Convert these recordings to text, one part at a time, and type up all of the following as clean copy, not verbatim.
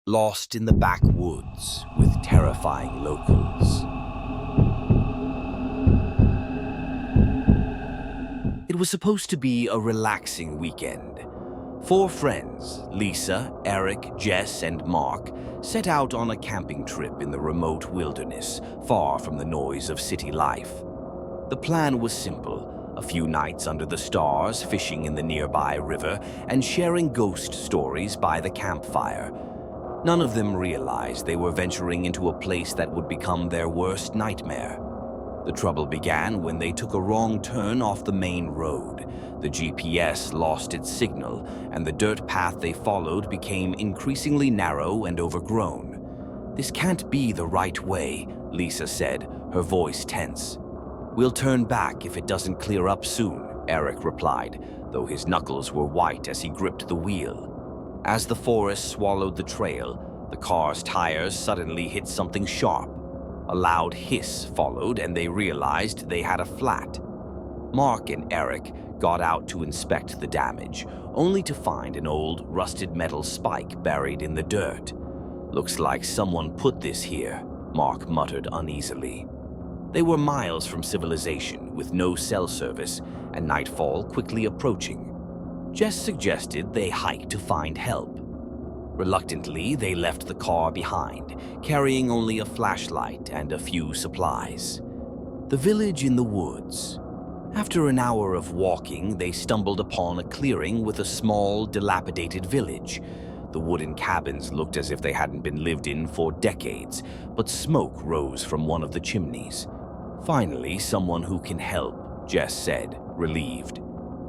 Lost in the backwoods with terrifying locals. It was supposed to be a relaxing weekend. 4 friends, Lisa, Eric, Jess, and Mark, set out on a camping trip in the remote wilderness, far from the noise of city life. The plan was simple: a few nights under the stars, fishing in the nearby river, and sharing ghost stories by the campfire. None of them realized they were venturing into a place that would become their worst nightmare. The trouble began when they took a wrong turn off the main road. The GPS lost its signal, and the dirt path they followed became increasingly narrow and overgrown. "This can't be the right way," Lisa said, her voice tense. "We'll turn back if it doesn't clear up soon," Eric replied, though his knuckles were white as he gripped the wheel. As the forest swallowed the trail, the car's tires suddenly hit something sharp. A loud hiss followed, and they realized they had a flat. Mark and Eric got out to inspect the damage, only to find an old, rusted metal spike buried in the dirt. "Looks like someone put this here," Mark muttered uneasily. They were miles from civilization, with no cell service, and nightfall quickly approaching. Jess suggested they hike to find help. Reluctantly, they left the car behind, carrying only a flashlight and a few supplies. The village in the woods. After an hour of walking, they stumbled upon a clearing with a small, dilapidated village. The wooden cabins looked as if they hadn't been lived in for decades, but smoke rose from one of the chimneys. "Finally, someone who can help," Jess said, relieved.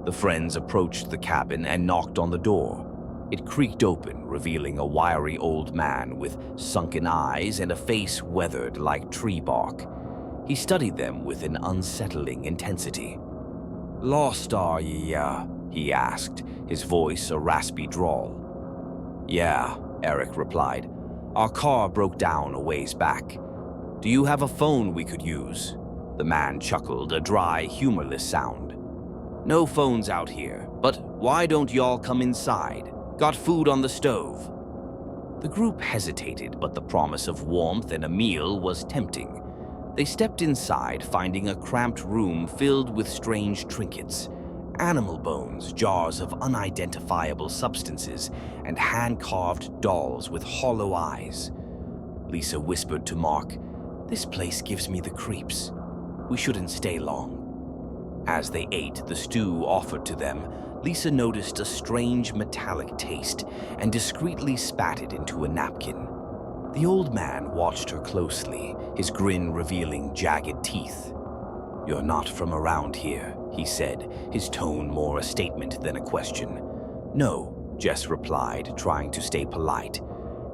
The friends approached the cabin and knocked on the door. It creaked open, revealing a wiry old man with sunken eyes and a face weathered like tree bark. He studied them with an unsettling intensity. "Lost, are ye, he asked, his voice a raspy drawl. "Yeah," Eric replied. "Our car broke down a ways back. Do you have a phone we could use?" The man chuckled, a dry, humorless sound. "No phones out here, but why don't y'all come inside? Got food on the stove." The group hesitated, but the promise of warmth and a meal was tempting. They stepped inside, finding a cramped room filled with strange trinkets. Animal bones, jars of unidentifiable substances, and hand-carved dolls with hollow eyes. Lisa whispered to Mark, "This place gives me the creeps. We shouldn't stay long." As they ate the stew offered to them, Lisa noticed a strange metallic taste and discreetly spat it into a napkin. The old man watched her closely, his grin revealing jagged teeth. "You're not from around here," he said, his tone more a statement than a question. "No," Jess replied, trying to stay polite.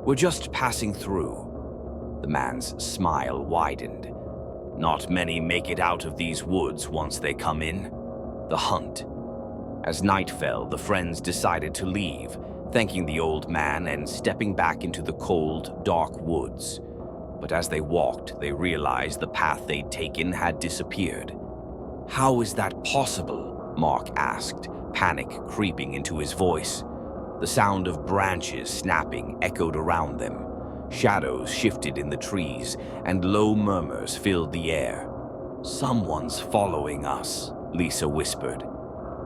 "We're just passing through." The man's smile widened. "Not many make it out of these woods once they come in. The hunt." As night fell, the friends decided to leave, thanking the old man and stepping back into the cold, dark woods. But as they walked, they realized the path they'd taken had disappeared. "How is that possible?" Mark asked, panic creeping into his voice. The sound of branches snapping echoed around them. Shadows shifted in the trees, and low murmurs filled the air. "Someone's following us," Lisa whispered.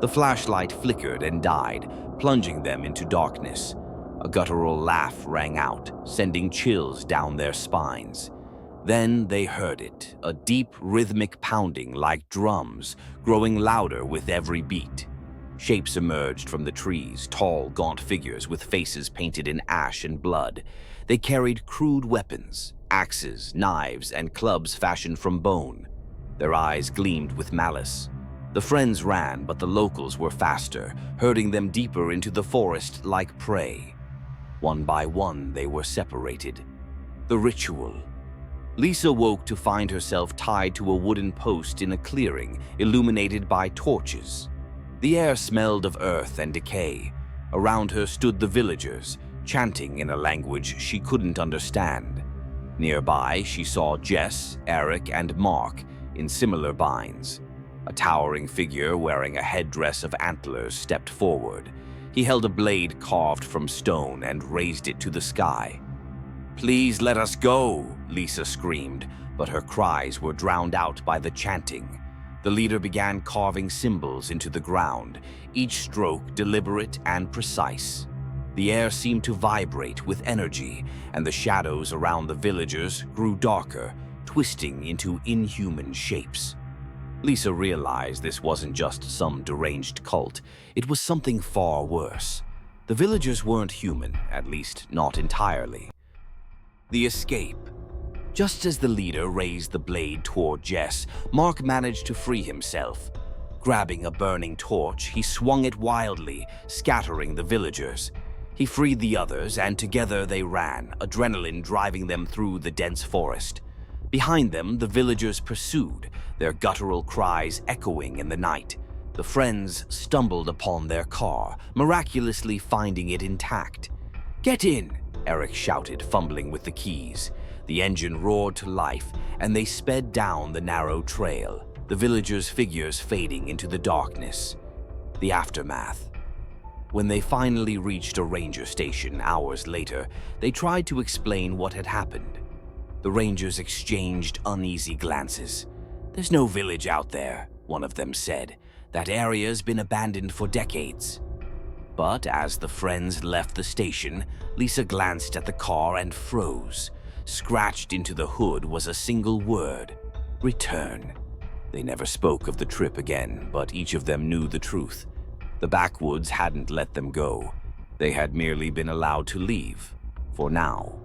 The flashlight flickered and died, plunging them into darkness. A guttural laugh rang out, sending chills down their spines. Then they heard it, a deep, rhythmic pounding like drums, growing louder with every beat. Shapes emerged from the trees, tall, gaunt figures with faces painted in ash and blood. They carried crude weapons, axes, knives, and clubs fashioned from bone. Their eyes gleamed with malice. The friends ran, but the locals were faster, herding them deeper into the forest like prey. One by one, they were separated. The ritual. Lisa woke to find herself tied to a wooden post in a clearing, illuminated by torches. The air smelled of earth and decay. Around her stood the villagers, chanting in a language she couldn't understand. Nearby, she saw Jess, Eric, and Mark in similar binds. A towering figure wearing a headdress of antlers stepped forward. He held a blade carved from stone and raised it to the sky. "Please let us go," Lisa screamed, but her cries were drowned out by the chanting. The leader began carving symbols into the ground, each stroke deliberate and precise. The air seemed to vibrate with energy, and the shadows around the villagers grew darker, twisting into inhuman shapes. Lisa realized this wasn't just some deranged cult, it was something far worse. The villagers weren't human, at least not entirely. The escape. Just as the leader raised the blade toward Jess, Mark managed to free himself. Grabbing a burning torch, he swung it wildly, scattering the villagers. He freed the others, and together they ran, adrenaline driving them through the dense forest. Behind them, the villagers pursued, their guttural cries echoing in the night. The friends stumbled upon their car, miraculously finding it intact. "Get in!" Eric shouted, fumbling with the keys. The engine roared to life, and they sped down the narrow trail, the villagers' figures fading into the darkness. The aftermath. When they finally reached a ranger station hours later, they tried to explain what had happened. The rangers exchanged uneasy glances. "There's no village out there," one of them said. "That area's been abandoned for decades." But as the friends left the station, Lisa glanced at the car and froze. Scratched into the hood was a single word: return. They never spoke of the trip again, but each of them knew the truth. The Backwoods hadn't let them go. They had merely been allowed to leave, for now.